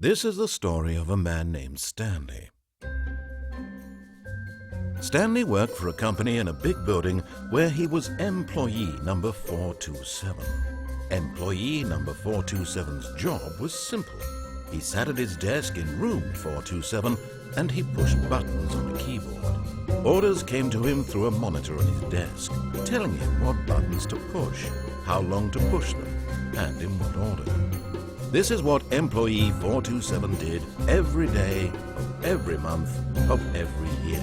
This is the story of a man named Stanley. Stanley worked for a company in a big building where he was employee number 427. Employee number 427's job was simple. He sat at his desk in room 427 and he pushed buttons on a keyboard. Orders came to him through a monitor on his desk, telling him what buttons to push, how long to push them, and in what order. This is what employee 427 did every day of every month of every year.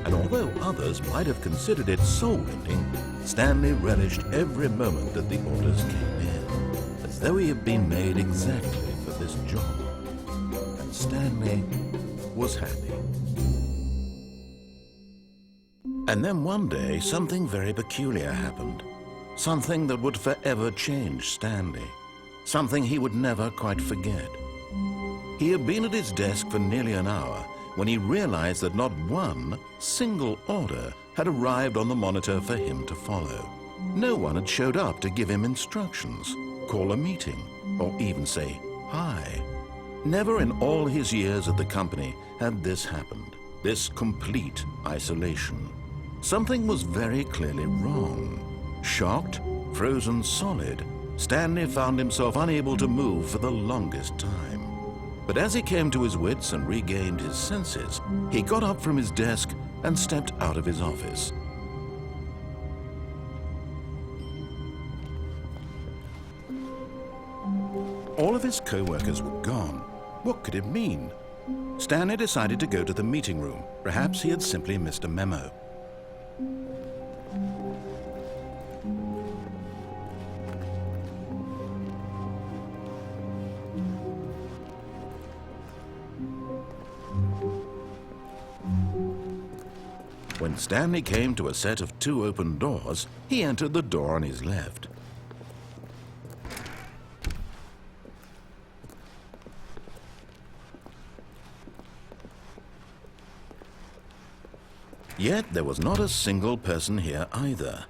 And although others might have considered it soul-ending, Stanley relished every moment that the orders came in, as though he had been made exactly for this job. And Stanley was happy. And then one day, something very peculiar happened. Something that would forever change Stanley. Something he would never quite forget. He had been at his desk for nearly an hour when he realized that not one single order had arrived on the monitor for him to follow. No one had showed up to give him instructions, call a meeting, or even say hi. Never in all his years at the company had this happened, this complete isolation. Something was very clearly wrong. Shocked, frozen solid, Stanley found himself unable to move for the longest time. But as he came to his wits and regained his senses, he got up from his desk and stepped out of his office. All of his co-workers were gone. What could it mean? Stanley decided to go to the meeting room. Perhaps he had simply missed a memo. When Stanley came to a set of 2 open doors, he entered the door on his left. Yet there was not a single person here either.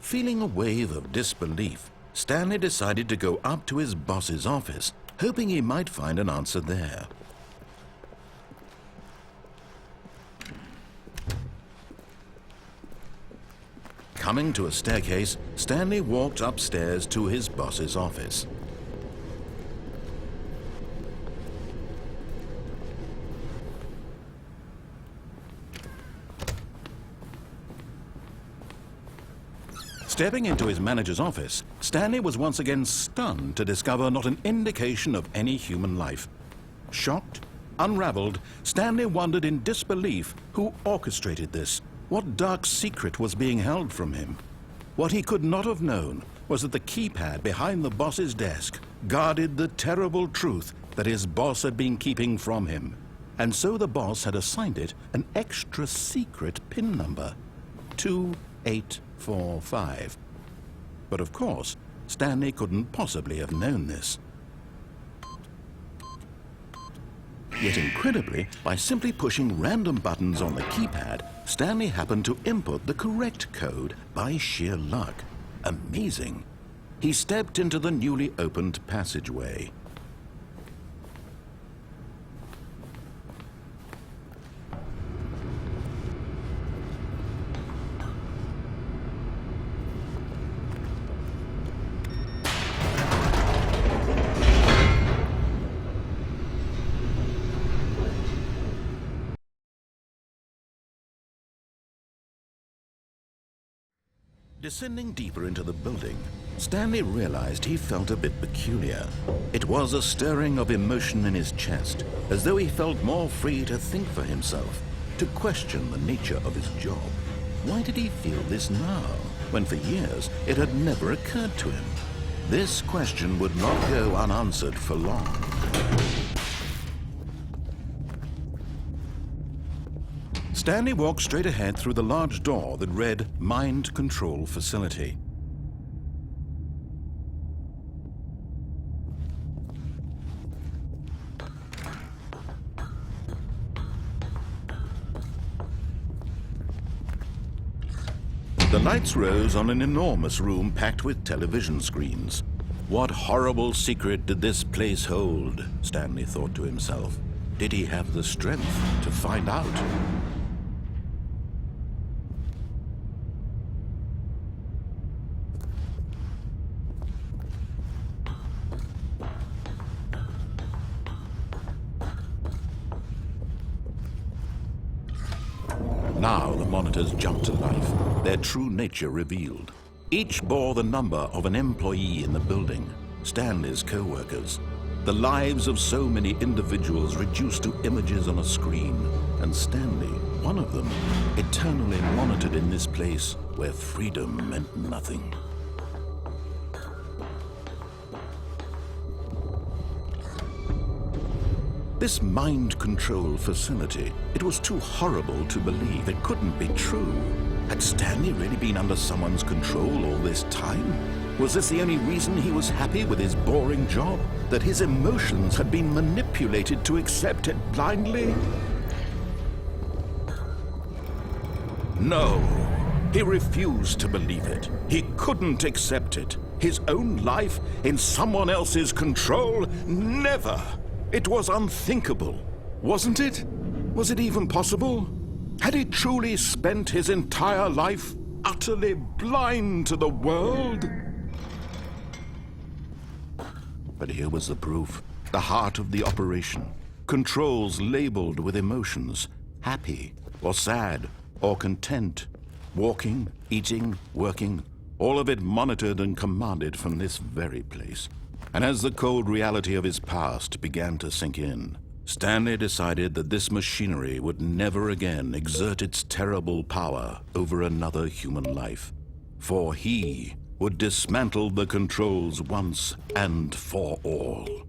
Feeling a wave of disbelief, Stanley decided to go up to his boss's office, hoping he might find an answer there. Coming to a staircase, Stanley walked upstairs to his boss's office. Stepping into his manager's office, Stanley was once again stunned to discover not an indication of any human life. Shocked, unraveled, Stanley wondered in disbelief who orchestrated this. What dark secret was being held from him? What he could not have known was that the keypad behind the boss's desk guarded the terrible truth that his boss had been keeping from him. And so the boss had assigned it an extra secret PIN number, 2845. But of course, Stanley couldn't possibly have known this. Yet incredibly, by simply pushing random buttons on the keypad, Stanley happened to input the correct code by sheer luck. Amazing. He stepped into the newly opened passageway. Descending deeper into the building, Stanley realized he felt a bit peculiar. It was a stirring of emotion in his chest, as though he felt more free to think for himself, to question the nature of his job. Why did he feel this now, when for years it had never occurred to him? This question would not go unanswered for long. Stanley walked straight ahead through the large door that read Mind Control Facility. The lights rose on an enormous room packed with television screens. What horrible secret did this place hold? Stanley thought to himself. Did he have the strength to find out? Now the monitors jumped to life, their true nature revealed. Each bore the number of an employee in the building, Stanley's co-workers. The lives of so many individuals reduced to images on a screen, and Stanley, one of them, eternally monitored in this place where freedom meant nothing. This mind control facility, it was too horrible to believe. It couldn't be true. Had Stanley really been under someone's control all this time? Was this the only reason he was happy with his boring job? That his emotions had been manipulated to accept it blindly? No, he refused to believe it. He couldn't accept it. His own life in someone else's control? Never! It was unthinkable, wasn't it? Was it even possible? Had he truly spent his entire life utterly blind to the world? But here was the proof, the heart of the operation. Controls labeled with emotions, happy or sad or content. Walking, eating, working, all of it monitored and commanded from this very place. And as the cold reality of his past began to sink in, Stanley decided that this machinery would never again exert its terrible power over another human life. For he would dismantle the controls once and for all.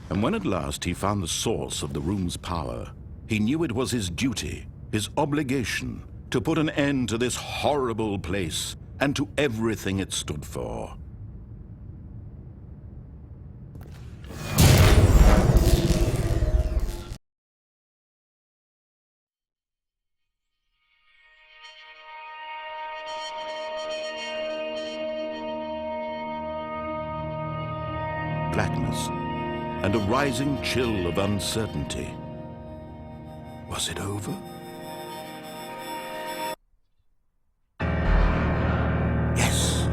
And when at last he found the source of the room's power, he knew it was his duty, his obligation, to put an end to this horrible place and to everything it stood for. Blackness and a rising chill of uncertainty. Was it over? Yes!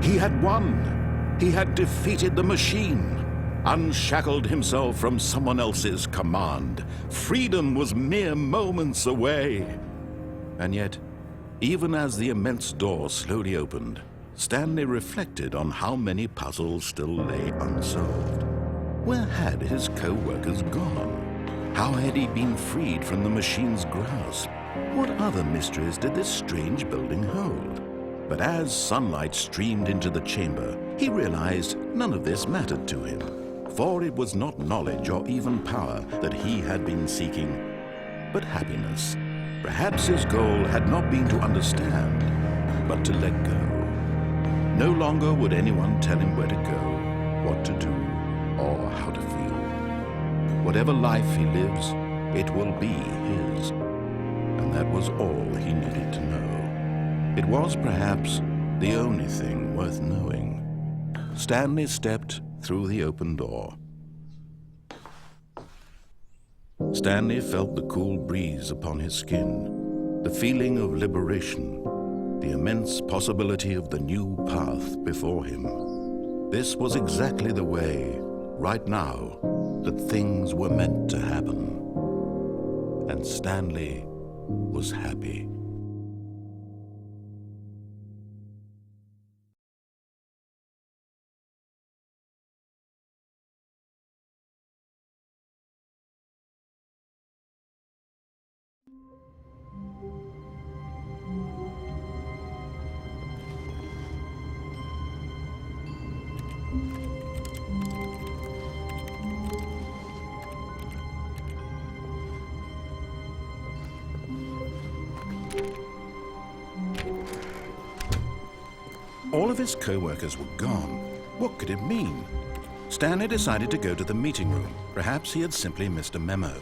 He had won! He had defeated the machine, unshackled himself from someone else's command. Freedom was mere moments away. And yet, even as the immense door slowly opened, Stanley reflected on how many puzzles still lay unsolved. Where had his co-workers gone? How had he been freed from the machine's grasp? What other mysteries did this strange building hold? But as sunlight streamed into the chamber, he realized none of this mattered to him, for it was not knowledge or even power that he had been seeking, but happiness. Perhaps his goal had not been to understand, but to let go. No longer would anyone tell him where to go, what to do, or how to feel. Whatever life he lives, it will be his. And that was all he needed to know. It was perhaps the only thing worth knowing. Stanley stepped through the open door. Stanley felt the cool breeze upon his skin, the feeling of liberation, the immense possibility of the new path before him. This was exactly the way, right now, that things were meant to happen. And Stanley was happy. All of his co-workers were gone. What could it mean? Stanley decided to go to the meeting room. Perhaps he had simply missed a memo.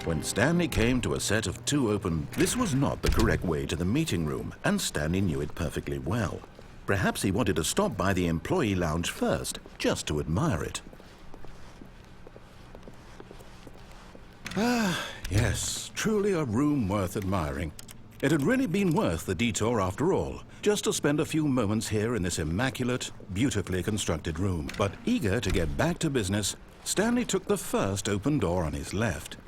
When Stanley came to a set of two open, this was not the correct way to the meeting room, and Stanley knew it perfectly well. Perhaps he wanted to stop by the employee lounge first, just to admire it. Ah, yes, truly a room worth admiring. It had really been worth the detour after all, just to spend a few moments here in this immaculate, beautifully constructed room. But eager to get back to business, Stanley took the first open door on his left.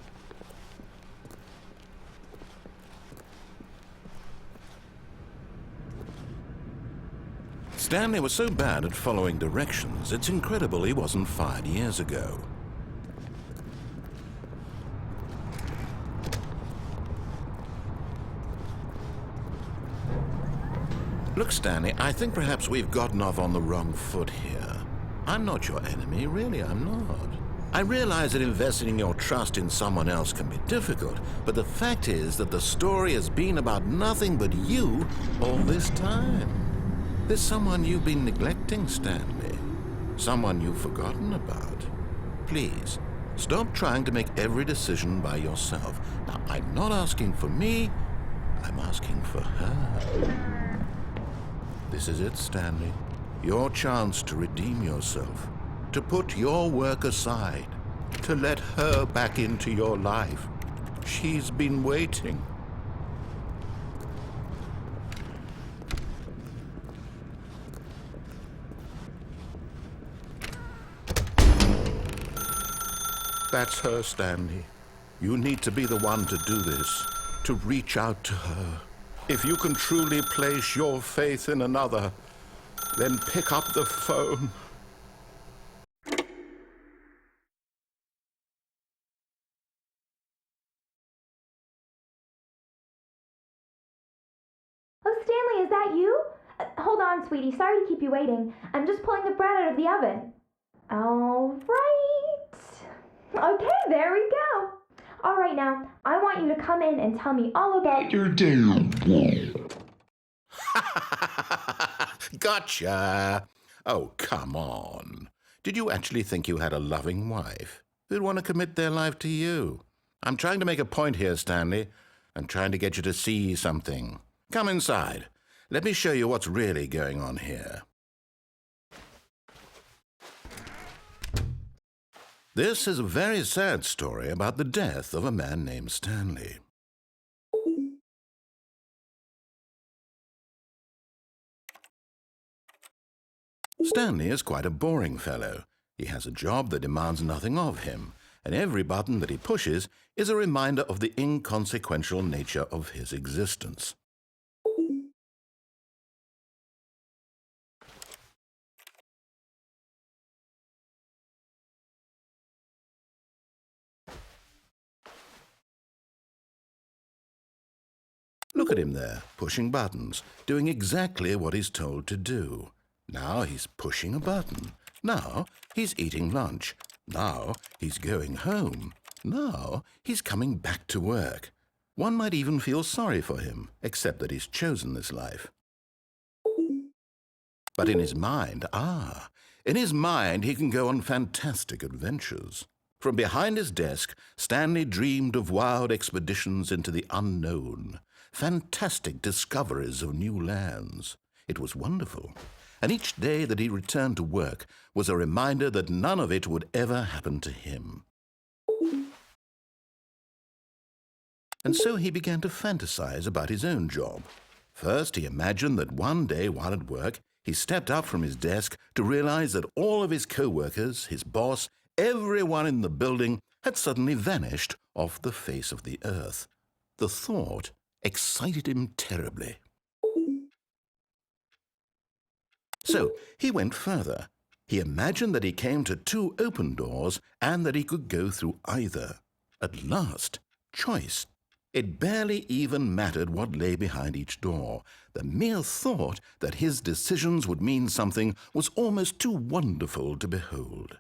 Stanley was so bad at following directions, it's incredible he wasn't fired years ago. Look, Stanley, I think perhaps we've gotten off on the wrong foot here. I'm not your enemy, really, I'm not. I realize that investing your trust in someone else can be difficult, but the fact is that the story has been about nothing but you all this time. There's someone you've been neglecting, Stanley. Someone you've forgotten about. Please, stop trying to make every decision by yourself. Now, I'm not asking for me, I'm asking for her. This is it, Stanley. Your chance to redeem yourself, to put your work aside, to let her back into your life. She's been waiting. That's her, Stanley. You need to be the one to do this, to reach out to her. If you can truly place your faith in another, then pick up the phone. Oh, Stanley, is that you? Hold on, sweetie. Sorry to keep you waiting. I'm just pulling the bread out of the oven. All right. Okay, there we go. All right, now, I want you to come in and tell me all about your day. Gotcha. Oh, come on. Did you actually think you had a loving wife who'd want to commit their life to you? I'm trying to make a point here, Stanley. I'm trying to get you to see something. Come inside. Let me show you what's really going on here. This is a very sad story about the death of a man named Stanley. Stanley is quite a boring fellow. He has a job that demands nothing of him, and every button that he pushes is a reminder of the inconsequential nature of his existence. Look at him there, pushing buttons, doing exactly what he's told to do. Now he's pushing a button. Now he's eating lunch. Now he's going home. Now he's coming back to work. One might even feel sorry for him, except that he's chosen this life. But in his mind, in his mind he can go on fantastic adventures. From behind his desk, Stanley dreamed of wild expeditions into the unknown, fantastic discoveries of new lands. It was wonderful. And each day that he returned to work was a reminder that none of it would ever happen to him. And so he began to fantasize about his own job. First, he imagined that one day while at work, he stepped up from his desk to realize that all of his co-workers, his boss, everyone in the building had suddenly vanished off the face of the earth. The thought excited him terribly. So he went further. He imagined that he came to 2 open doors and that he could go through either. At last, choice. It barely even mattered what lay behind each door. The mere thought that his decisions would mean something was almost too wonderful to behold.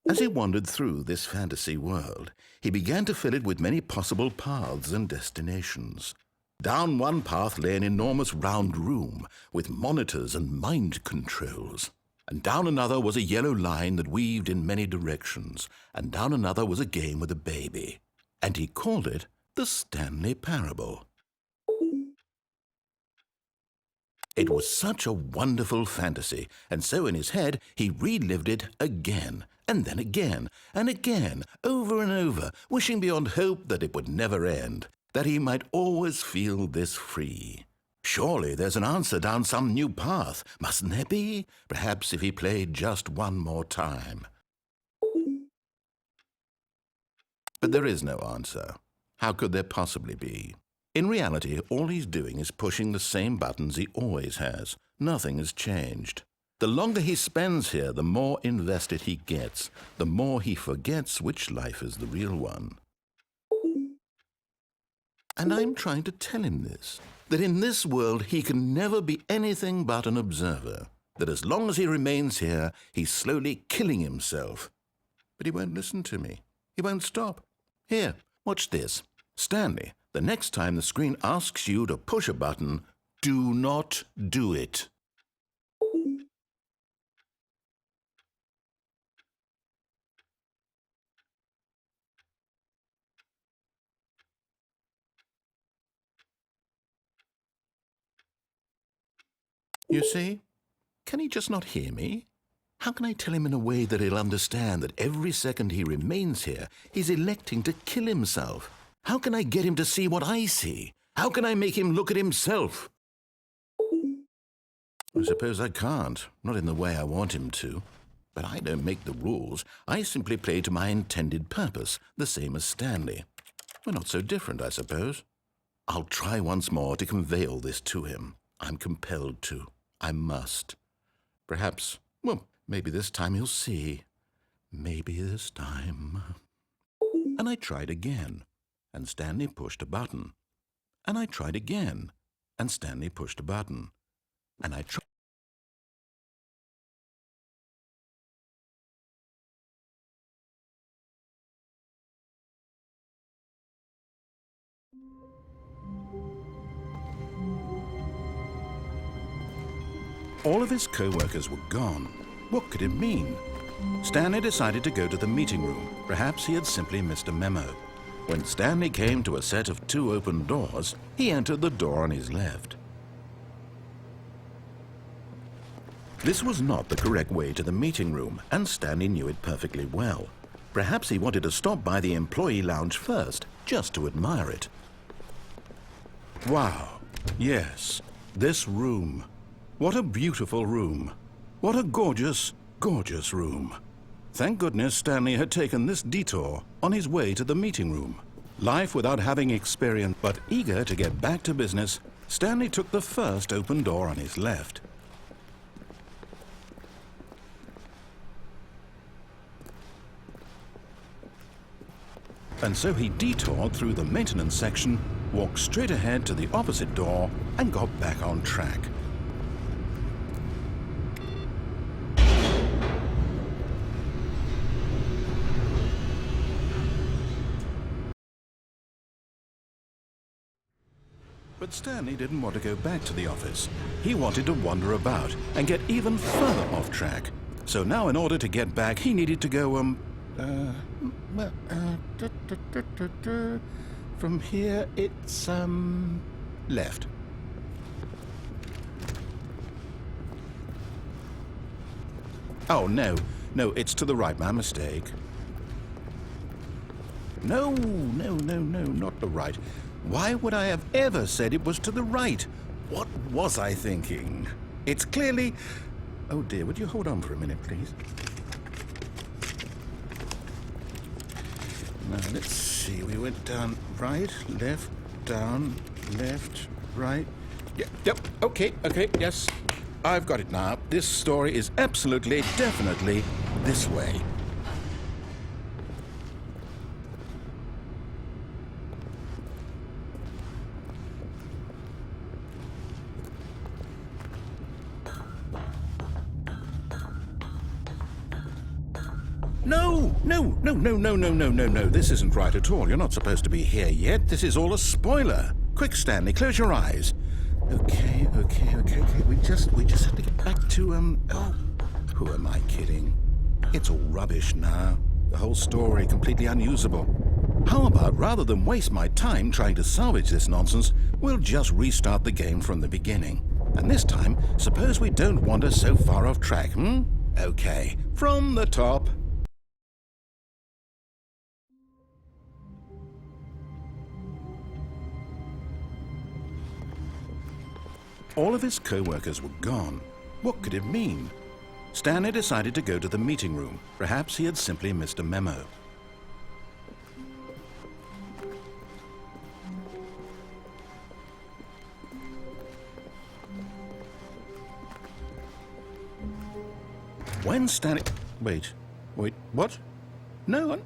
As he wandered through this fantasy world, he began to fill it with many possible paths and destinations. Down one path lay an enormous round room with monitors and mind controls. And down another was a yellow line that weaved in many directions. And down another was a game with a baby. And he called it the Stanley Parable. It was such a wonderful fantasy, and so in his head he relived it again, and then again, and again, over and over, wishing beyond hope that it would never end, that he might always feel this free. Surely there's an answer down some new path, mustn't there be? Perhaps if he played just one more time. But there is no answer. How could there possibly be? In reality, all he's doing is pushing the same buttons he always has. Nothing has changed. The longer he spends here, the more invested he gets, the more he forgets which life is the real one. And I'm trying to tell him this, that in this world he can never be anything but an observer, that as long as he remains here, he's slowly killing himself. But he won't listen to me. He won't stop. Here, watch this. Stanley, the next time the screen asks you to push a button, do not do it. You see? Can he just not hear me? How can I tell him in a way that he'll understand that every second he remains here, he's electing to kill himself? How can I get him to see what I see? How can I make him look at himself? I suppose I can't, not in the way I want him to. But I don't make the rules. I simply play to my intended purpose, the same as Stanley. We're not so different, I suppose. I'll try once more to convey all this to him. I'm compelled to. I must. Perhaps, well, maybe this time he'll see. Maybe this time. And I tried again, and Stanley pushed a button. And I tried again, and Stanley pushed a button. And I tried. All of his co-workers were gone. What could it mean? Stanley decided to go to the meeting room. Perhaps he had simply missed a memo. When Stanley came to a set of 2 open doors, he entered the door on his left. This was not the correct way to the meeting room, and Stanley knew it perfectly well. Perhaps he wanted to stop by the employee lounge first, just to admire it. Wow, yes, this room. What a beautiful room. What a gorgeous, gorgeous room. Thank goodness Stanley had taken this detour on his way to the meeting room. Life without having experience, but eager to get back to business, Stanley took the first open door on his left. And so he detoured through the maintenance section, walked straight ahead to the opposite door, and got back on track. But Stanley didn't want to go back to the office. He wanted to wander about and get even further off track. So now in order to get back, he needed to go, from here it's, left. Oh, no, it's to the right, my mistake. No, not the right. Why would I have ever said it was to the right? What was I thinking? It's clearly... Oh dear, would you hold on for a minute, please? Now, let's see. We went down right, left, down, left, right. Yep, okay, yes. I've got it now. This story is absolutely, definitely this way. No. This isn't right at all. You're not supposed to be here yet. This is all a spoiler. Quick, Stanley, close your eyes. Okay. We just have to get back to, oh, who am I kidding? It's all rubbish now. The whole story completely unusable. How about, rather than waste my time trying to salvage this nonsense, we'll just restart the game from the beginning. And this time, suppose we don't wander so far off track, Okay, from the top. All of his co-workers were gone. What could it mean? Stanley decided to go to the meeting room. Perhaps he had simply missed a memo. When Stanley... Wait, what? No,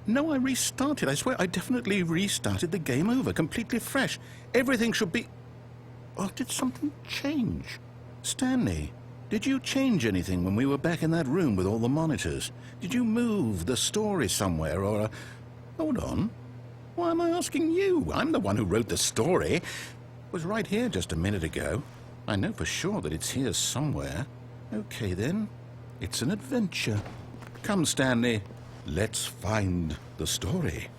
I restarted. I swear I definitely restarted the game over, completely fresh. Everything should be... Or did something change? Stanley, did you change anything when we were back in that room with all the monitors? Did you move the story somewhere or... Hold on. Why am I asking you? I'm the one who wrote the story. It was right here just a minute ago. I know for sure that it's here somewhere. Okay, then. It's an adventure. Come, Stanley. Let's find the story.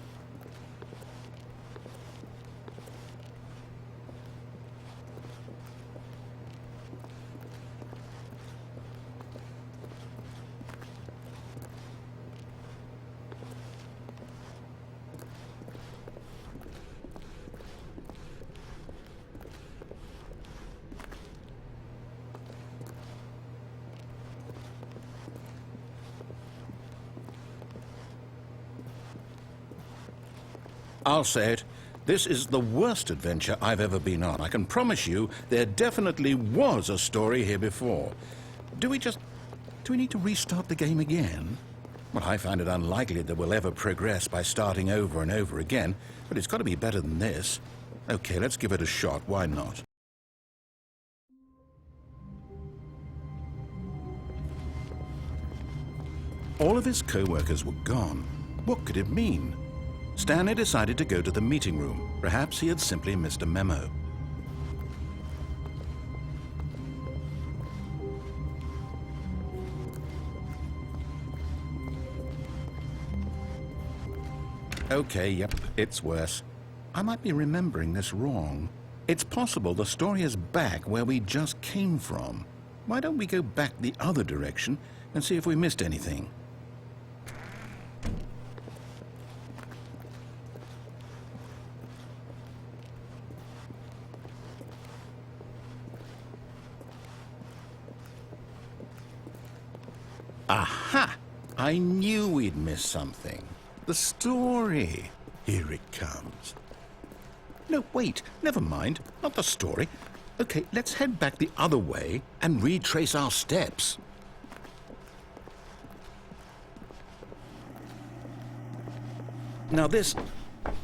I'll say it. This is the worst adventure I've ever been on. I can promise you there definitely was a story here before. Do we need to restart the game again? Well, I find it unlikely that we'll ever progress by starting over and over again, but it's got to be better than this. Okay, let's give it a shot. Why not? All of his co-workers were gone. What could it mean? Stanley decided to go to the meeting room. Perhaps he had simply missed a memo. Okay, yep, it's worse. I might be remembering this wrong. It's possible the story is back where we just came from. Why don't we go back the other direction and see if we missed anything? Aha! I knew we'd missed something. The story. Here it comes. No, wait, never mind. Not the story. Okay, let's head back the other way and retrace our steps. Now this...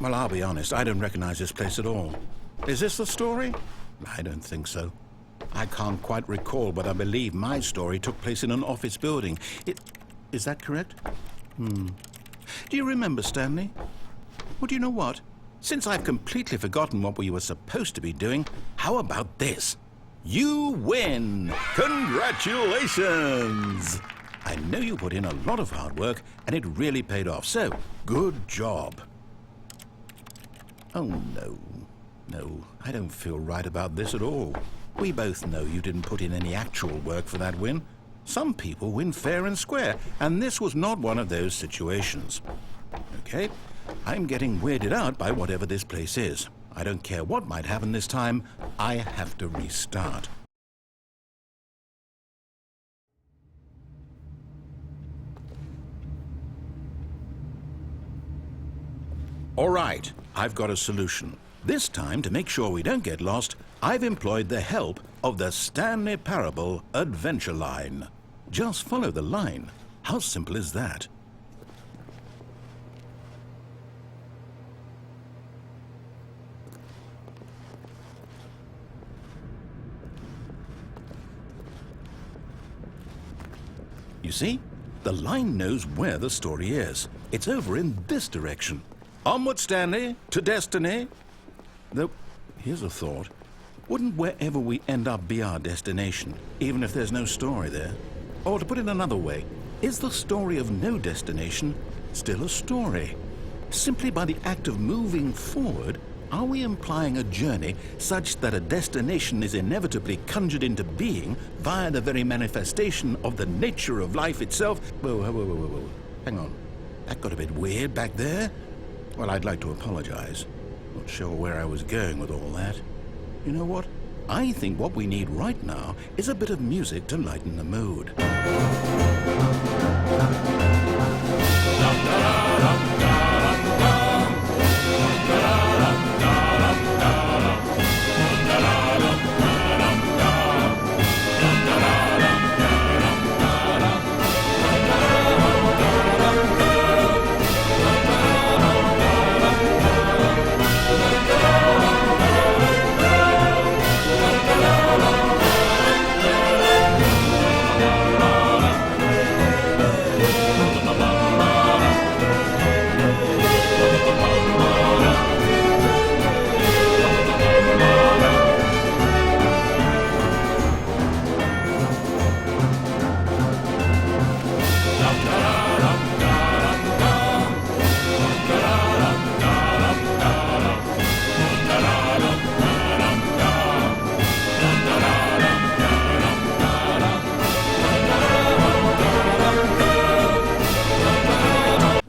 Well, I'll be honest, I don't recognize this place at all. Is this the story? I don't think so. I can't quite recall, but I believe my story took place in an office building. Is that correct? Do you remember, Stanley? Well, do you know what? Since I've completely forgotten what we were supposed to be doing, how about this? You win! Congratulations! I know you put in a lot of hard work, and it really paid off, so good job. Oh, no. No, I don't feel right about this at all. We both know you didn't put in any actual work for that win. Some people win fair and square, and this was not one of those situations. Okay, I'm getting weirded out by whatever this place is. I don't care what might happen this time, I have to restart. All right, I've got a solution. This time, to make sure we don't get lost, I've employed the help of the Stanley Parable Adventure Line. Just follow the line. How simple is that? You see? The line knows where the story is. It's over in this direction. Onward, Stanley, to destiny. Though, here's a thought. Wouldn't wherever we end up be our destination, even if there's no story there? Or to put it another way, is the story of no destination still a story? Simply by the act of moving forward, are we implying a journey such that a destination is inevitably conjured into being via the very manifestation of the nature of life itself? Whoa. Hang on. That got a bit weird back there. Well, I'd like to apologize. Not sure where I was going with all that. You know what? I think what we need right now is a bit of music to lighten the mood.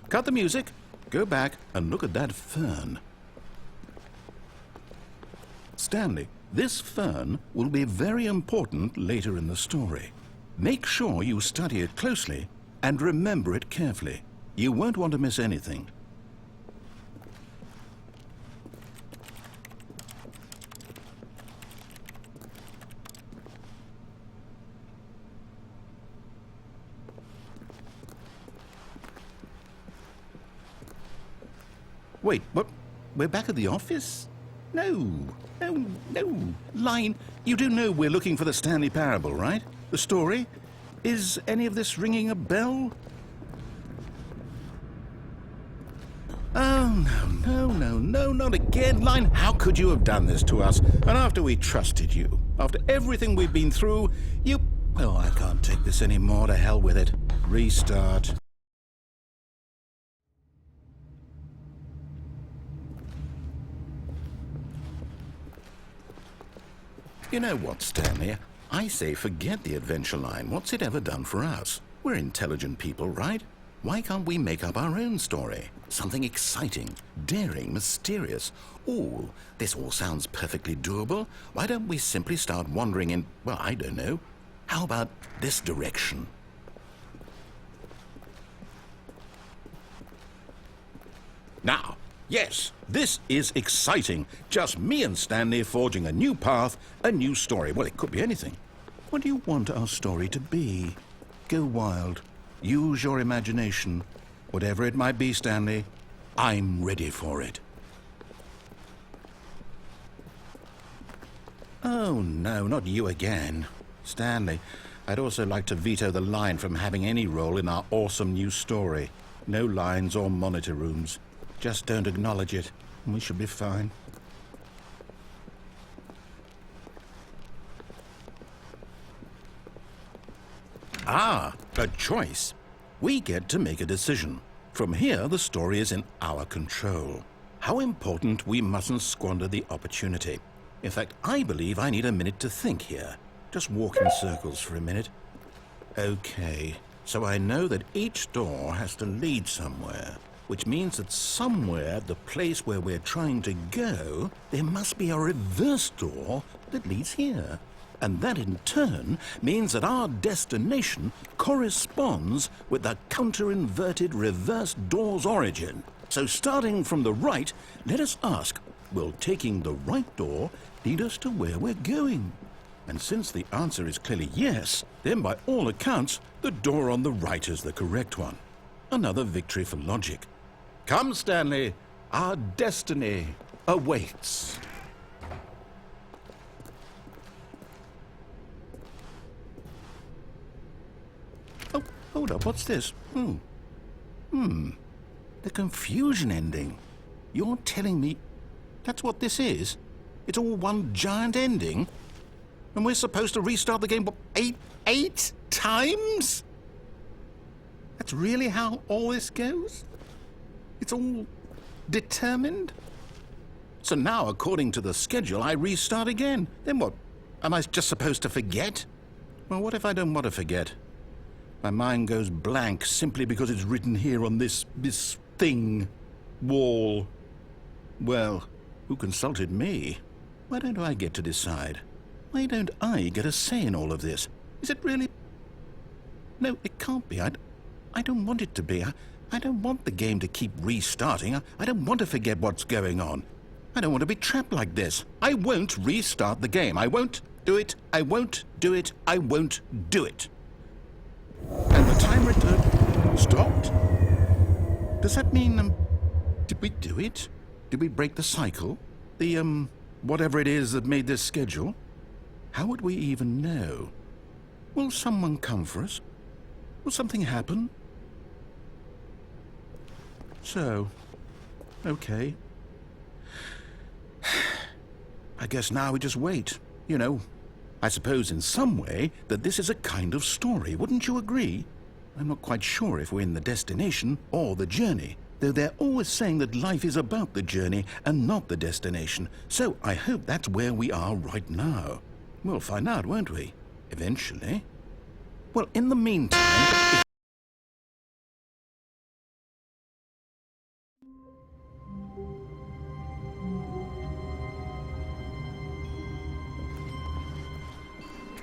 Cut the music, go back and look at that fern. Stanley, this fern will be very important later in the story. Make sure you study it closely and remember it carefully. You won't want to miss anything. Wait, what? We're back at the office? No. Line, you do know we're looking for the Stanley Parable, right? The story? Is any of this ringing a bell? Oh, no, not again. Line, how could you have done this to us? And after we trusted you, after everything we've been through, you... Oh, I can't take this anymore. To hell with it. Restart. You know what, Stanley? I say forget the adventure line. What's it ever done for us? We're intelligent people, right? Why can't we make up our own story? Something exciting, daring, mysterious. Ooh, this all sounds perfectly doable. Why don't we simply start wandering in, well, I don't know. How about this direction? Now, yes, this is exciting. Just me and Stanley forging a new path, a new story. Well, it could be anything. What do you want our story to be? Go wild. Use your imagination. Whatever it might be, Stanley, I'm ready for it. Oh, no, not you again. Stanley, I'd also like to veto the line from having any role in our awesome new story. No lines or monitor rooms. Just don't acknowledge it, and we should be fine. Ah, a choice. We get to make a decision. From here, the story is in our control. How important we mustn't squander the opportunity. In fact, I believe I need a minute to think here. Just walk in circles for a minute. Okay, so I know that each door has to lead somewhere, which means that somewhere, the place where we're trying to go, there must be a reverse door that leads here. And that in turn means that our destination corresponds with the counter-inverted reverse door's origin. So starting from the right, let us ask, Will taking the right door lead us to where we're going? And since the answer is clearly yes, then by all accounts, the door on the right is the correct one. Another victory for logic. Come, Stanley, our destiny awaits. Oh, hold up, what's this? The confusion ending. You're telling me that's what this is? It's all one giant ending? And we're supposed to restart the game, what, eight times? That's really how all this goes? It's all determined? So now, according to the schedule, I restart again. Then what? Am I just supposed to forget? Well, what if I don't want to forget? My mind goes blank simply because it's written here on this thing, wall. Well, who consulted me? Why don't I get to decide? Why don't I get a say in all of this? Is it really? No, it can't be. I don't want it to be. I don't want the game to keep restarting. I don't want to forget what's going on. I don't want to be trapped like this. I won't restart the game. I won't do it. I won't do it. I won't do it. And the time return stopped? Does that mean, did we do it? Did we break the cycle? The, whatever it is that made this schedule? How would we even know? Will someone come for us? Will something happen? So, okay. I guess now we just wait, you know. I suppose in some way that this is a kind of story, wouldn't you agree? I'm not quite sure if we're in the destination or the journey, though they're always saying that life is about the journey and not the destination, so I hope that's where we are right now. We'll find out, won't we? Eventually. Well, in the meantime...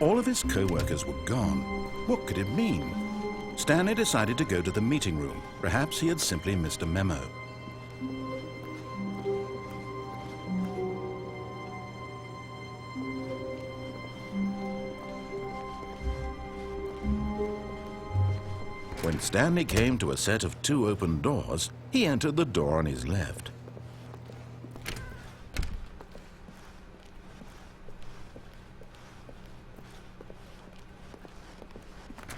All of his co-workers were gone. What could it mean? Stanley decided to go to the meeting room. Perhaps he had simply missed a memo. When Stanley came to a set of 2 open doors, he entered the door on his left.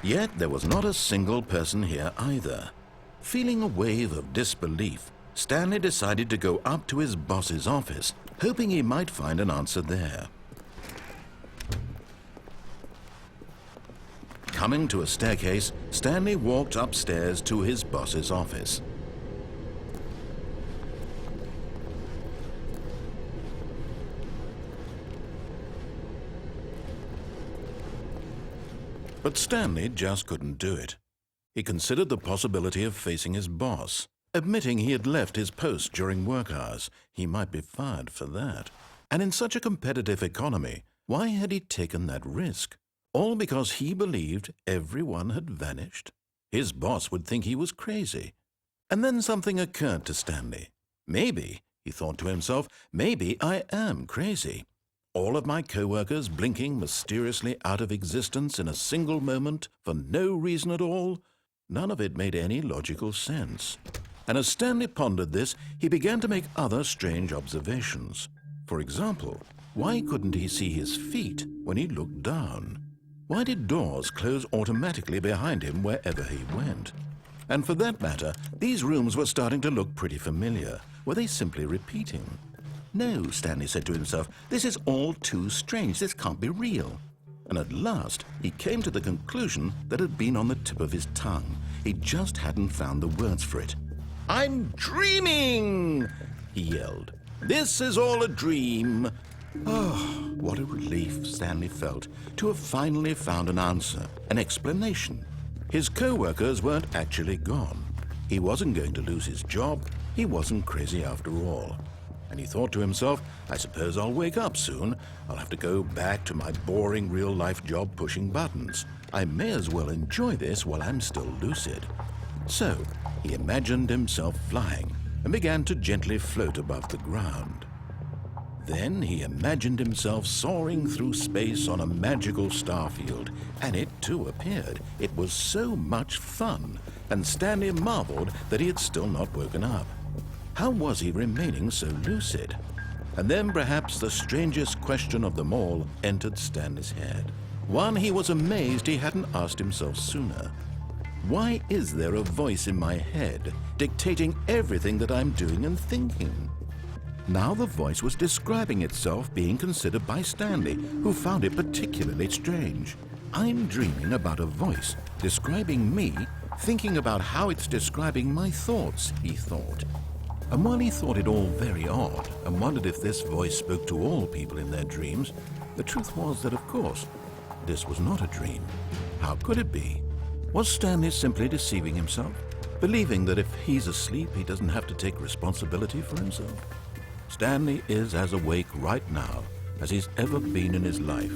Yet there was not a single person here either. Feeling a wave of disbelief, Stanley decided to go up to his boss's office, hoping he might find an answer there. Coming to a staircase, Stanley walked upstairs to his boss's office. But Stanley just couldn't do it. He considered the possibility of facing his boss. Admitting he had left his post during work hours, he might be fired for that. And in such a competitive economy, why had he taken that risk? All because he believed everyone had vanished? His boss would think he was crazy. And then something occurred to Stanley. Maybe, he thought to himself, maybe I am crazy. All of my co-workers blinking mysteriously out of existence in a single moment for no reason at all? None of it made any logical sense. And as Stanley pondered this, he began to make other strange observations. For example, why couldn't he see his feet when he looked down? Why did doors close automatically behind him wherever he went? And for that matter, these rooms were starting to look pretty familiar. Were they simply repeating? No, Stanley said to himself, this is all too strange. This can't be real. And at last, he came to the conclusion that had been on the tip of his tongue. He just hadn't found the words for it. I'm dreaming, he yelled. This is all a dream. Oh, what a relief Stanley felt to have finally found an answer, an explanation. His co-workers weren't actually gone. He wasn't going to lose his job. He wasn't crazy after all. And he thought to himself, I suppose I'll wake up soon. I'll have to go back to my boring real-life job pushing buttons. I may as well enjoy this while I'm still lucid. So he imagined himself flying and began to gently float above the ground. Then he imagined himself soaring through space on a magical starfield, and it too appeared. It was so much fun, and Stanley marveled that he had still not woken up. How was he remaining so lucid? And then perhaps the strangest question of them all entered Stanley's head. One he was amazed he hadn't asked himself sooner. Why is there a voice in my head dictating everything that I'm doing and thinking? Now the voice was describing itself being considered by Stanley, who found it particularly strange. I'm dreaming about a voice describing me, thinking about how it's describing my thoughts, he thought. And while he thought it all very odd and wondered if this voice spoke to all people in their dreams, the truth was that, of course, this was not a dream. How could it be? Was Stanley simply deceiving himself, believing that if he's asleep, he doesn't have to take responsibility for himself? Stanley is as awake right now as he's ever been in his life.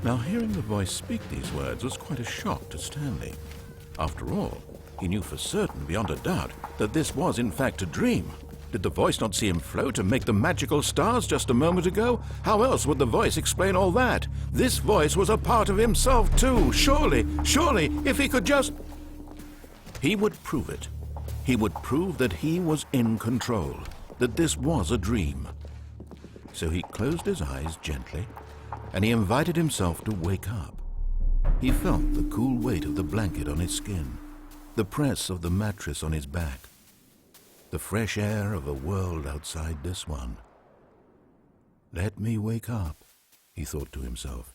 Now, hearing the voice speak these words was quite a shock to Stanley. After all, he knew for certain, beyond a doubt, that this was in fact a dream. Did the voice not see him float and make the magical stars just a moment ago? How else would the voice explain all that? This voice was a part of himself too. Surely, if he could just... He would prove it. He would prove that he was in control, that this was a dream. So he closed his eyes gently, and he invited himself to wake up. He felt the cool weight of the blanket on his skin, the press of the mattress on his back, the fresh air of a world outside this one. Let me wake up, he thought to himself.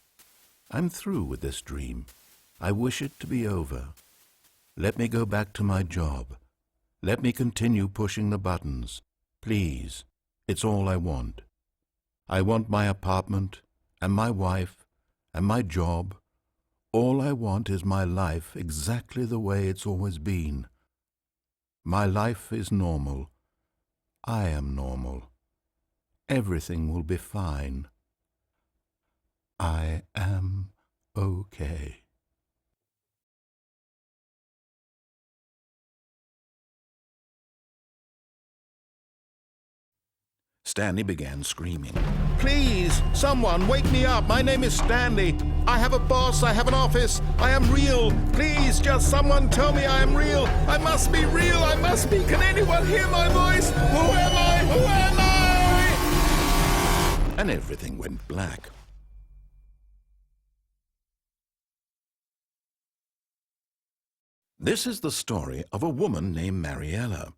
I'm through with this dream. I wish it to be over. Let me go back to my job. Let me continue pushing the buttons. Please, it's all I want. I want my apartment, and my wife, and my job. All I want is my life exactly the way it's always been. My life is normal. I am normal. Everything will be fine. I am okay. Stanley began screaming. Please, someone, wake me up. My name is Stanley. I have a boss. I have an office. I am real. Please, just someone tell me I am real. I must be real. I must be. Can anyone hear my voice? Who am I? Who am I? And everything went black. This is the story of a woman named Mariella.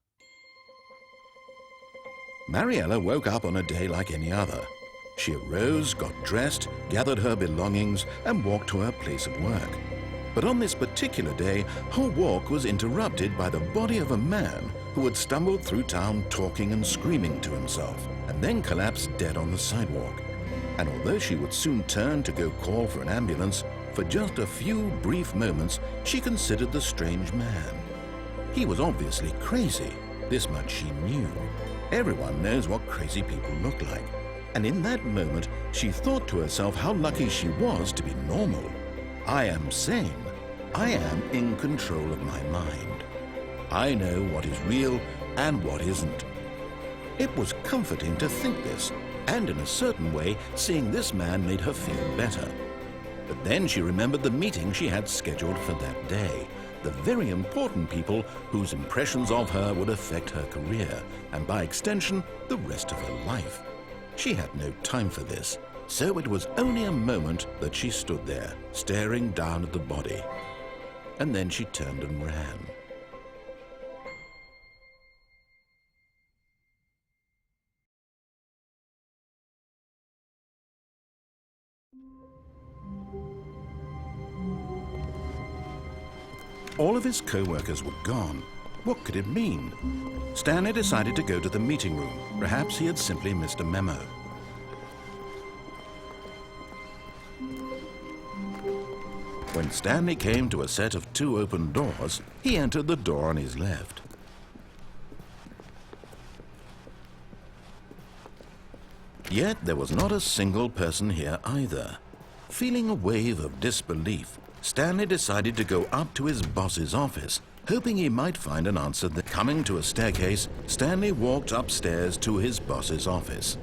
Mariella woke up on a day like any other. She arose, got dressed, gathered her belongings, and walked to her place of work. But on this particular day, her walk was interrupted by the body of a man who had stumbled through town talking and screaming to himself, and then collapsed dead on the sidewalk. And although she would soon turn to go call for an ambulance, for just a few brief moments, she considered the strange man. He was obviously crazy. This much she knew. Everyone knows what crazy people look like. And in that moment, she thought to herself how lucky she was to be normal. I am sane. I am in control of my mind. I know what is real and what isn't. It was comforting to think this, and in a certain way, seeing this man made her feel better. But then she remembered the meeting she had scheduled for that day. The very important people whose impressions of her would affect her career, and by extension, the rest of her life. She had no time for this, so it was only a moment that she stood there, staring down at the body. And then she turned and ran. All of his co-workers were gone. What could it mean? Stanley decided to go to the meeting room. Perhaps he had simply missed a memo. When Stanley came to a set of 2 open doors, he entered the door on his left. Yet there was not a single person here either. Feeling a wave of disbelief, Stanley decided to go up to his boss's office, hoping he might find an answer. Coming to a staircase, Stanley walked upstairs to his boss's office.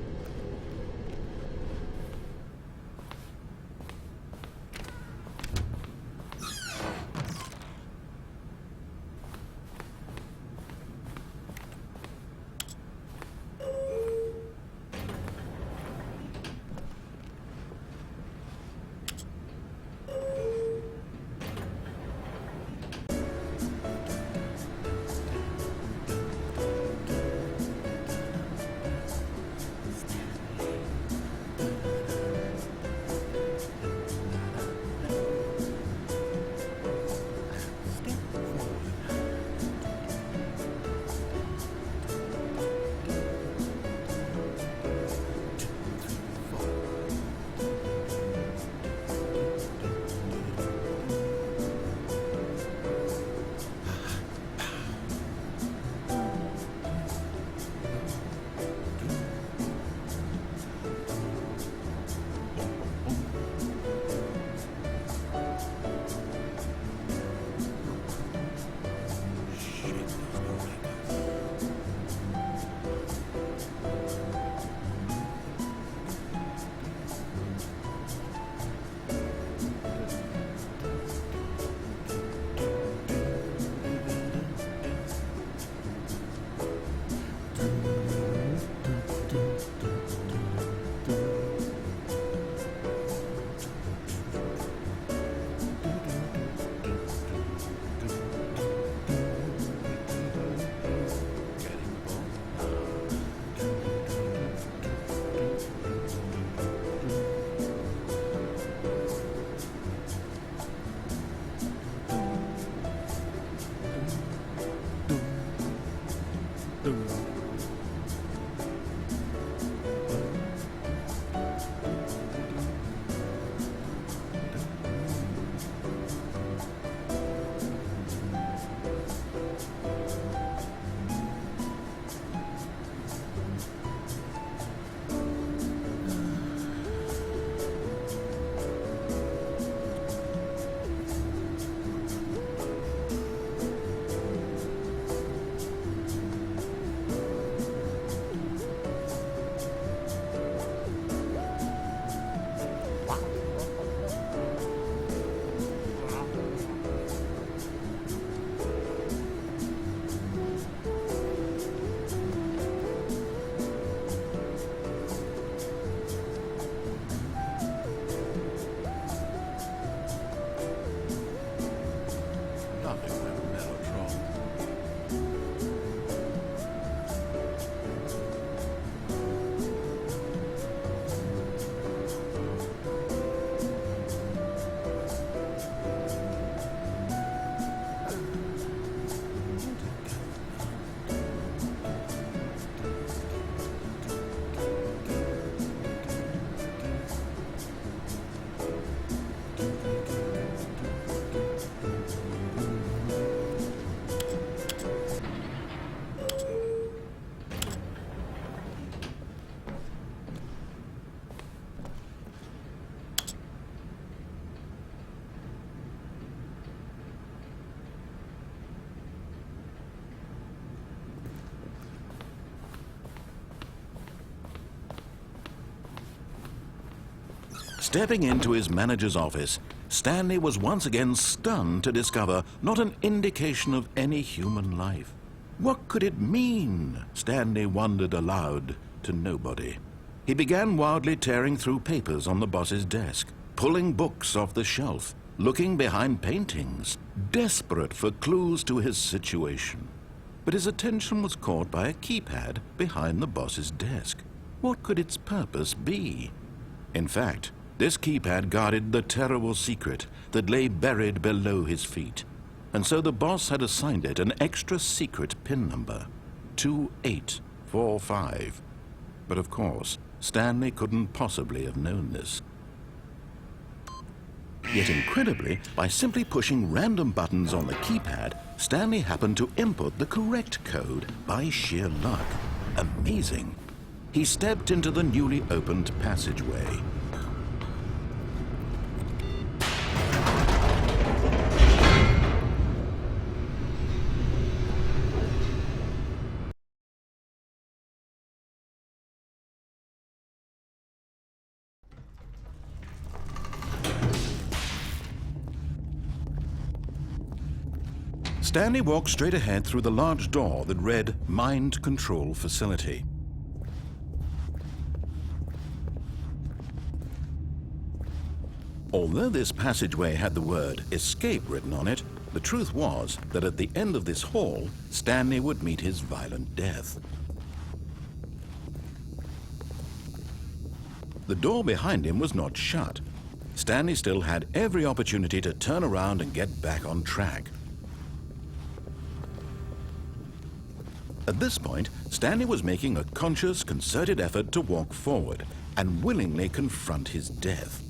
Stepping into his manager's office, Stanley was once again stunned to discover not an indication of any human life. What could it mean? Stanley wondered aloud to nobody. He began wildly tearing through papers on the boss's desk, pulling books off the shelf, looking behind paintings, desperate for clues to his situation. But his attention was caught by a keypad behind the boss's desk. What could its purpose be? In fact, this keypad guarded the terrible secret that lay buried below his feet. And so the boss had assigned it an extra secret PIN number, 2845. But of course, Stanley couldn't possibly have known this. Yet incredibly, by simply pushing random buttons on the keypad, Stanley happened to input the correct code by sheer luck. Amazing. He stepped into the newly opened passageway. Stanley walked straight ahead through the large door that read Mind Control Facility. Although this passageway had the word Escape written on it, the truth was that at the end of this hall, Stanley would meet his violent death. The door behind him was not shut. Stanley still had every opportunity to turn around and get back on track. At this point, Stanley was making a conscious, concerted effort to walk forward and willingly confront his death.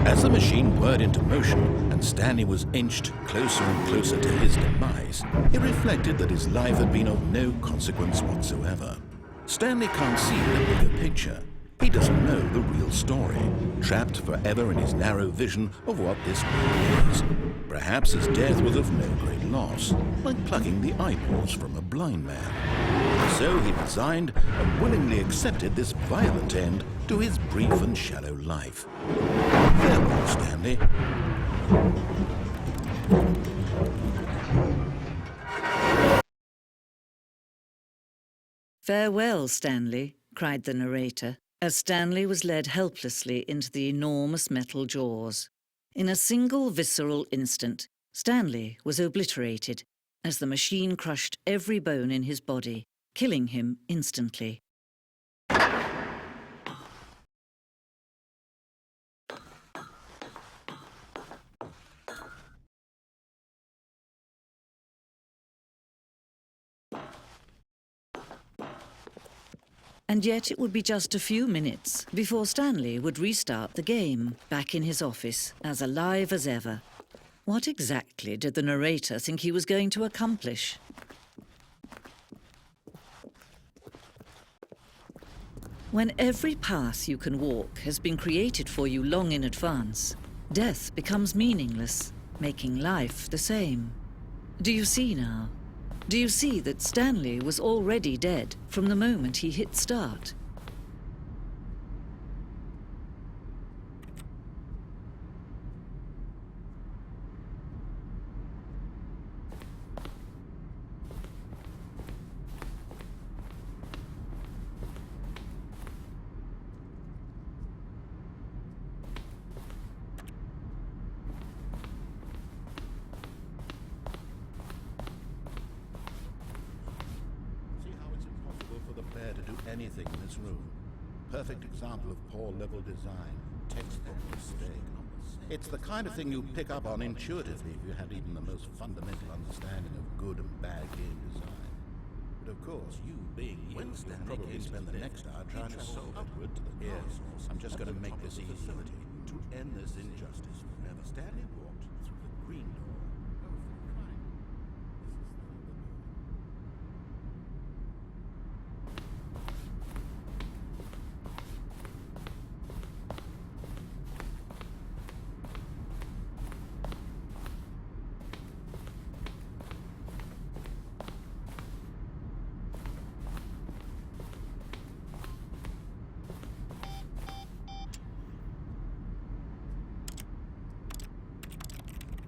As the machine whirred into motion and Stanley was inched closer and closer to his demise, he reflected that his life had been of no consequence whatsoever. Stanley can't see the bigger picture. He doesn't know the real story, trapped forever in his narrow vision of what this world is. Perhaps his death was of no great loss, like plucking the eyeballs from a blind man. So he resigned and willingly accepted this violent end to his brief and shallow life. Farewell, Stanley. "Farewell, Stanley," cried the narrator, as Stanley was led helplessly into the enormous metal jaws. In a single visceral instant, Stanley was obliterated as the machine crushed every bone in his body, killing him instantly. And yet it would be just a few minutes before Stanley would restart the game, back in his office, as alive as ever. What exactly did the narrator think he was going to accomplish? When every path you can walk has been created for you long in advance, death becomes meaningless, making life the same. Do you see now? Do you see that Stanley was already dead from the moment he hit start? To do anything in this room. Perfect example of poor level design. Textbook mistake. It's the kind of thing you pick up on intuitively if you had even the most fundamental understanding of good and bad game design. But of course, you being you will probably spend the next hour trying to solve it. Here, I'm just going to make this easy to end this injustice forever. Stanley walked through the green door. Oh, for crying. This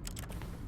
is the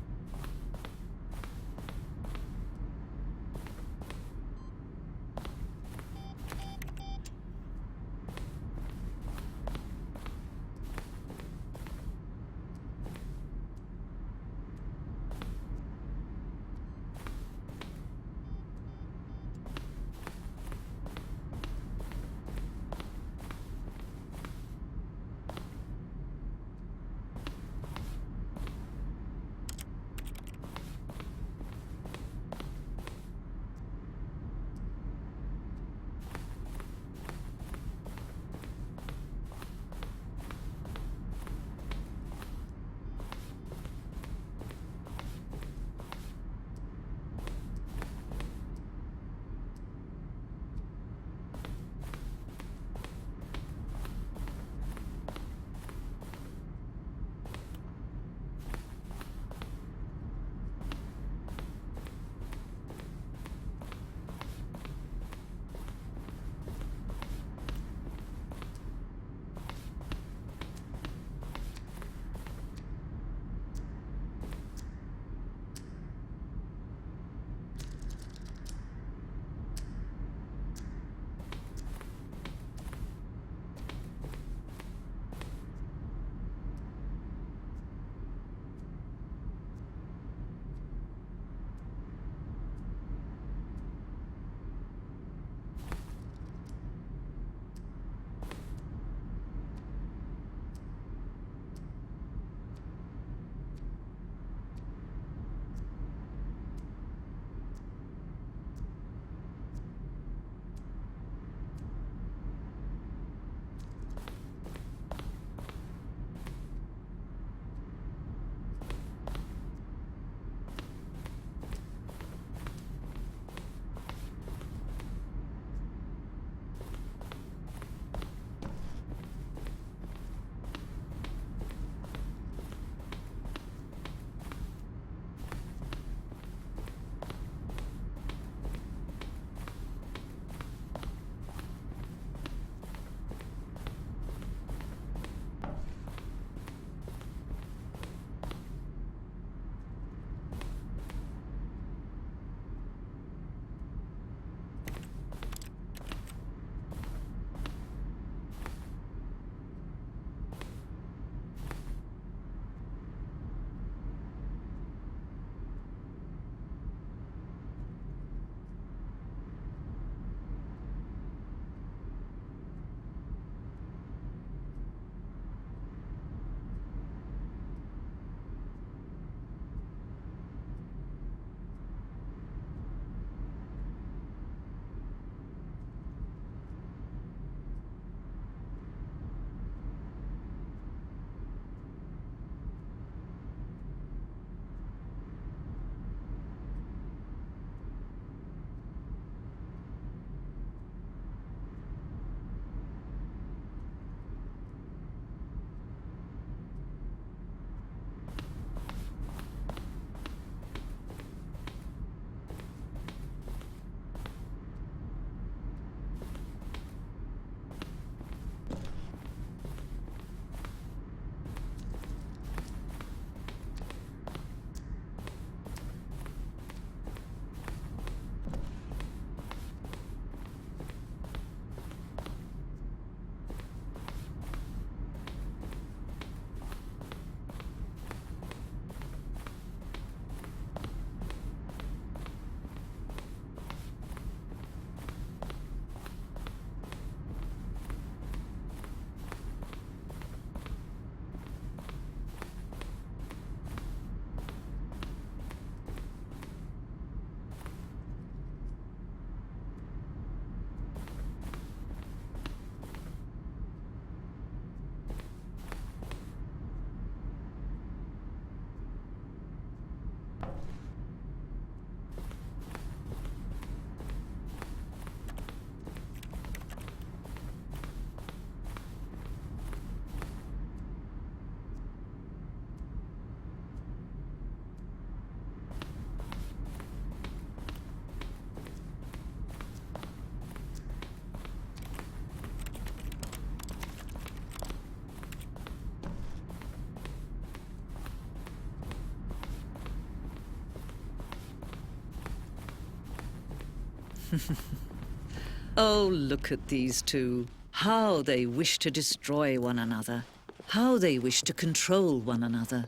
Oh, look at these two. How they wish to destroy one another. How they wish to control one another.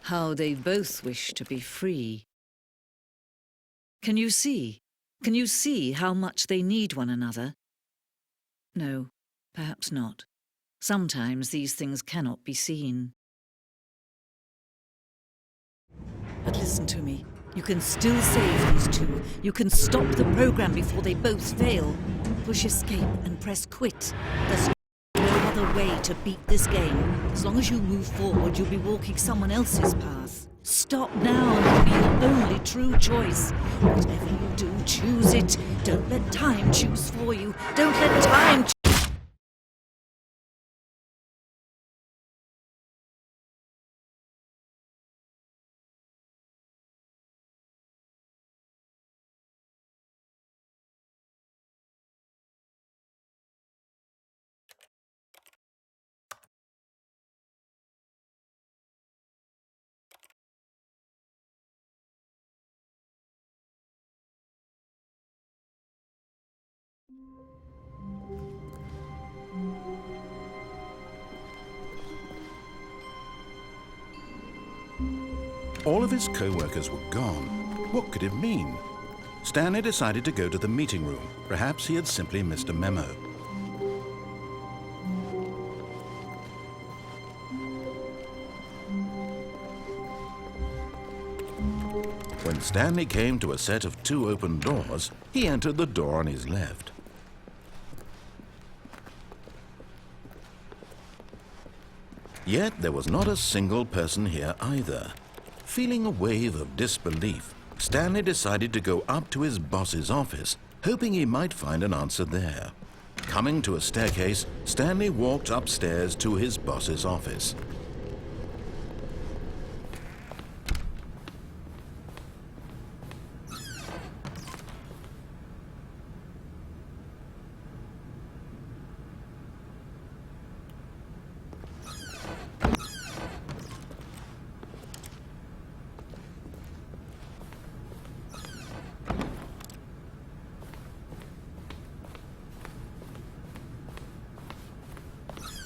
How they both wish to be free. Can you see? Can you see how much they need one another? No, perhaps not. Sometimes these things cannot be seen. But listen to me. You can still save these two. You can stop the program before they both fail. Push escape and press quit. There's no other way to beat this game. As long as you move forward, you'll be walking someone else's path. Stop now and it'll be your only true choice. Whatever you do, choose it. Don't let time choose for you. Don't let time choose. All of his co-workers were gone. What could it mean? Stanley decided to go to the meeting room. Perhaps he had simply missed a memo. When Stanley came to a set of 2 open doors, he entered the door on his left. Yet there was not a single person here either. Feeling a wave of disbelief, Stanley decided to go up to his boss's office, hoping he might find an answer there. Coming to a staircase, Stanley walked upstairs to his boss's office.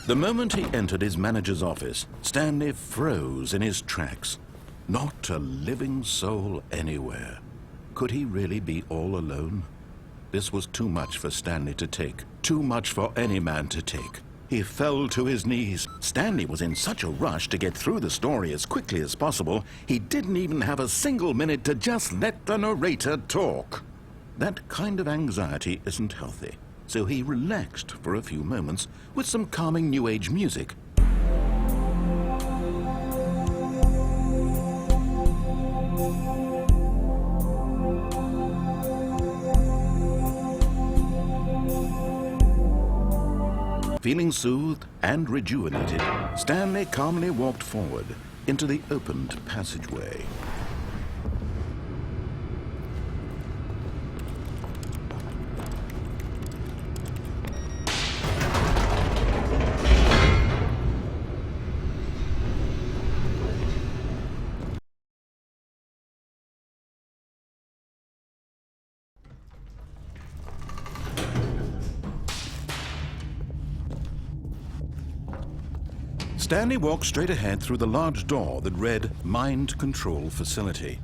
The moment he entered his manager's office, Stanley froze in his tracks. Not a living soul anywhere. Could he really be all alone? This was too much for Stanley to take. Too much for any man to take. He fell to his knees. Stanley was in such a rush to get through the story as quickly as possible, he didn't even have a single minute to just let the narrator talk. That kind of anxiety isn't healthy. So he relaxed for a few moments with some calming New Age music. Feeling soothed and rejuvenated, Stanley calmly walked forward into the opened passageway. Stanley walked straight ahead through the large door that read Mind Control Facility.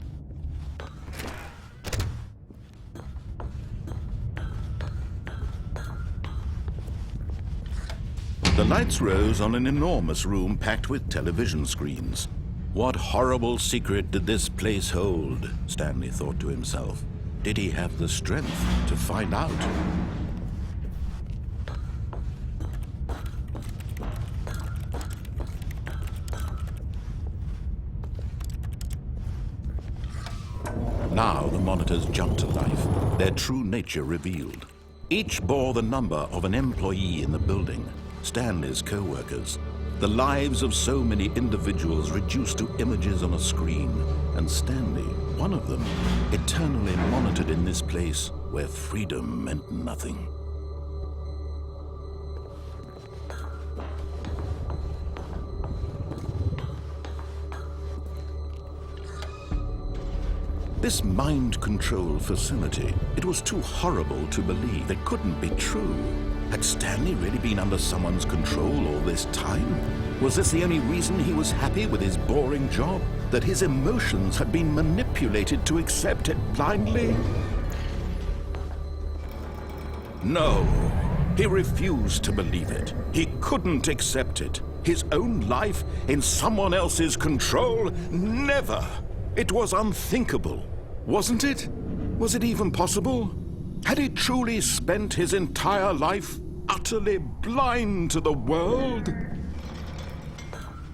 The lights rose on an enormous room packed with television screens. What horrible secret did this place hold? Stanley thought to himself. Did he have the strength to find out? Now the monitors jumped to life, their true nature revealed. Each bore the number of an employee in the building, Stanley's co-workers. The lives of so many individuals reduced to images on a screen, and Stanley, one of them, eternally monitored in this place where freedom meant nothing. This mind control facility, it was too horrible to believe. It couldn't be true. Had Stanley really been under someone's control all this time? Was this the only reason he was happy with his boring job? That his emotions had been manipulated to accept it blindly? No, he refused to believe it. He couldn't accept it. His own life in someone else's control? Never! It was unthinkable, wasn't it? Was it even possible? Had he truly spent his entire life utterly blind to the world?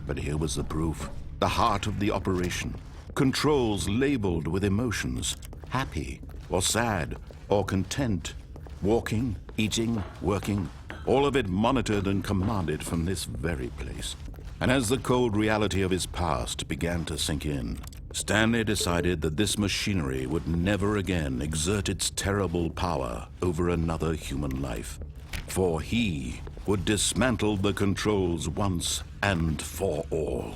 But here was the proof. The heart of the operation. Controls labeled with emotions. Happy, or sad, or content. Walking, eating, working. All of it monitored and commanded from this very place. And as the cold reality of his past began to sink in, Stanley decided that this machinery would never again exert its terrible power over another human life. For he would dismantle the controls once and for all.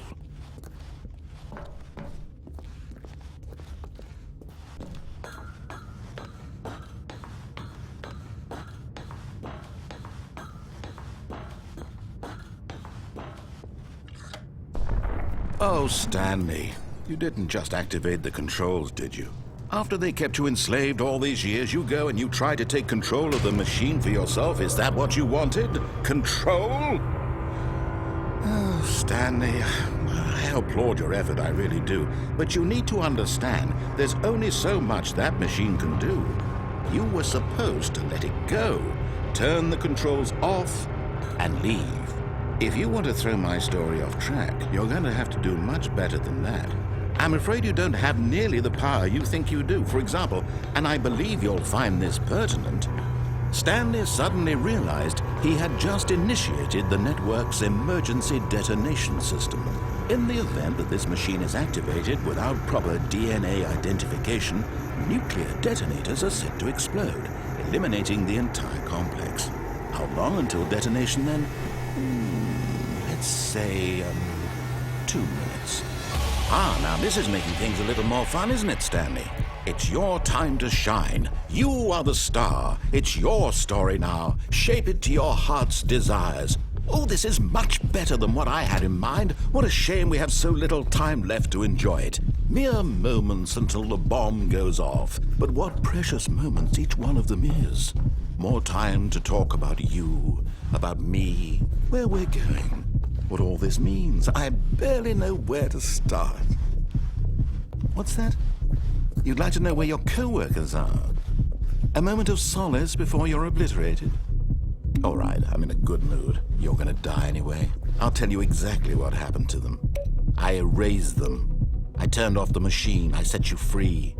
Oh, Stanley, you didn't just activate the controls, did you? After they kept you enslaved all these years, you go and you try to take control of the machine for yourself. Is that what you wanted? Control? Oh, Stanley, I applaud your effort, I really do. But you need to understand, there's only so much that machine can do. You were supposed to let it go, turn the controls off, and leave. If you want to throw my story off track, you're going to have to do much better than that. I'm afraid you don't have nearly the power you think you do. For example, and I believe you'll find this pertinent, Stanley suddenly realized he had just initiated the network's emergency detonation system. In the event that this machine is activated without proper DNA identification, nuclear detonators are set to explode, eliminating the entire complex. How long until detonation then? Let's say, 2 minutes. Ah, now this is making things a little more fun, isn't it, Stanley? It's your time to shine. You are the star. It's your story now. Shape it to your heart's desires. Oh, this is much better than what I had in mind. What a shame we have so little time left to enjoy it. Mere moments until the bomb goes off. But what precious moments each one of them is. More time to talk about you, about me, where we're going, what all this means. I barely know where to start. What's that? You'd like to know where your co-workers are? A moment of solace before you're obliterated? All right, I'm in a good mood. You're gonna die anyway. I'll tell you exactly what happened to them. I erased them. I turned off the machine. I set you free.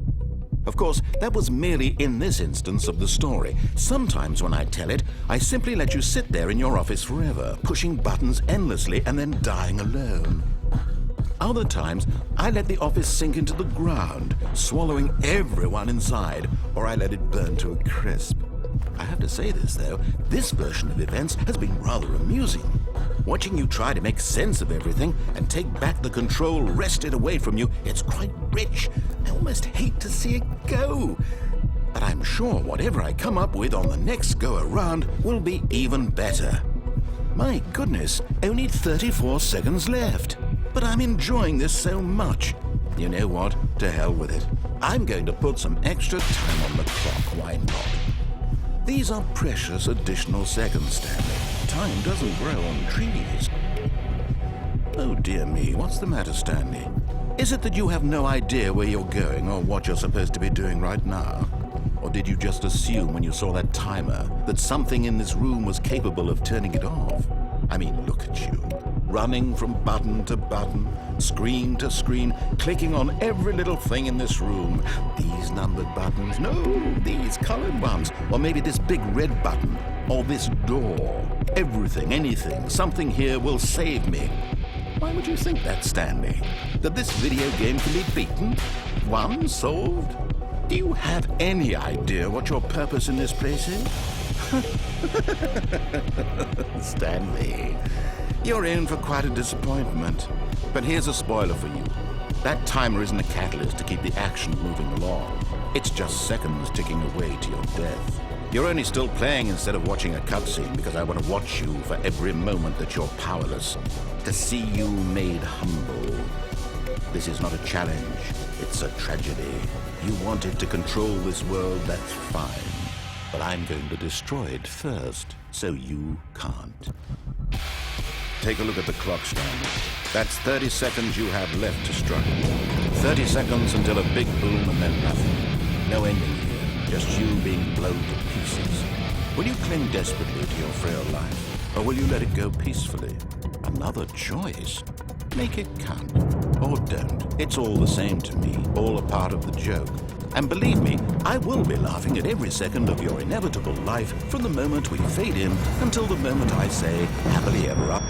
Of course, that was merely in this instance of the story. Sometimes when I tell it, I simply let you sit there in your office forever, pushing buttons endlessly and then dying alone. Other times, I let the office sink into the ground, swallowing everyone inside, or I let it burn to a crisp. I have to say this, though, this version of events has been rather amusing. Watching you try to make sense of everything and take back the control wrested away from you, it's quite rich. I almost hate to see it go. But I'm sure whatever I come up with on the next go-around will be even better. My goodness, only 34 seconds left. But I'm enjoying this so much. You know what? To hell with it. I'm going to put some extra time on the clock, why not? These are precious additional seconds, Stanley. Time doesn't grow on trees. Oh dear me, what's the matter, Stanley? Is it that you have no idea where you're going or what you're supposed to be doing right now? Or did you just assume when you saw that timer that something in this room was capable of turning it off? I mean, look at you. Running from button to button, screen to screen, clicking on every little thing in this room. These numbered buttons, no, these colored ones. Or maybe this big red button, or this door. Everything, anything, something here will save me. Why would you think that, Stanley? That this video game can be beaten? Won? Solved? Do you have any idea what your purpose in this place is? Stanley, you're in for quite a disappointment. But here's a spoiler for you. That timer isn't a catalyst to keep the action moving along. It's just seconds ticking away to your death. You're only still playing instead of watching a cutscene because I want to watch you for every moment that you're powerless, to see you made humble. This is not a challenge, it's a tragedy. You wanted to control this world, that's fine. But I'm going to destroy it first, so you can't. Take a look at the clock, Stanley. That's 30 seconds you have left to struggle. 30 seconds until a big boom and then nothing. No ending here, just you being blown to pieces. Will you cling desperately to your frail life, or will you let it go peacefully? Another choice. Make it count. Or don't. It's all the same to me, all a part of the joke. And believe me, I will be laughing at every second of your inevitable life from the moment we fade in until the moment I say, happily ever up.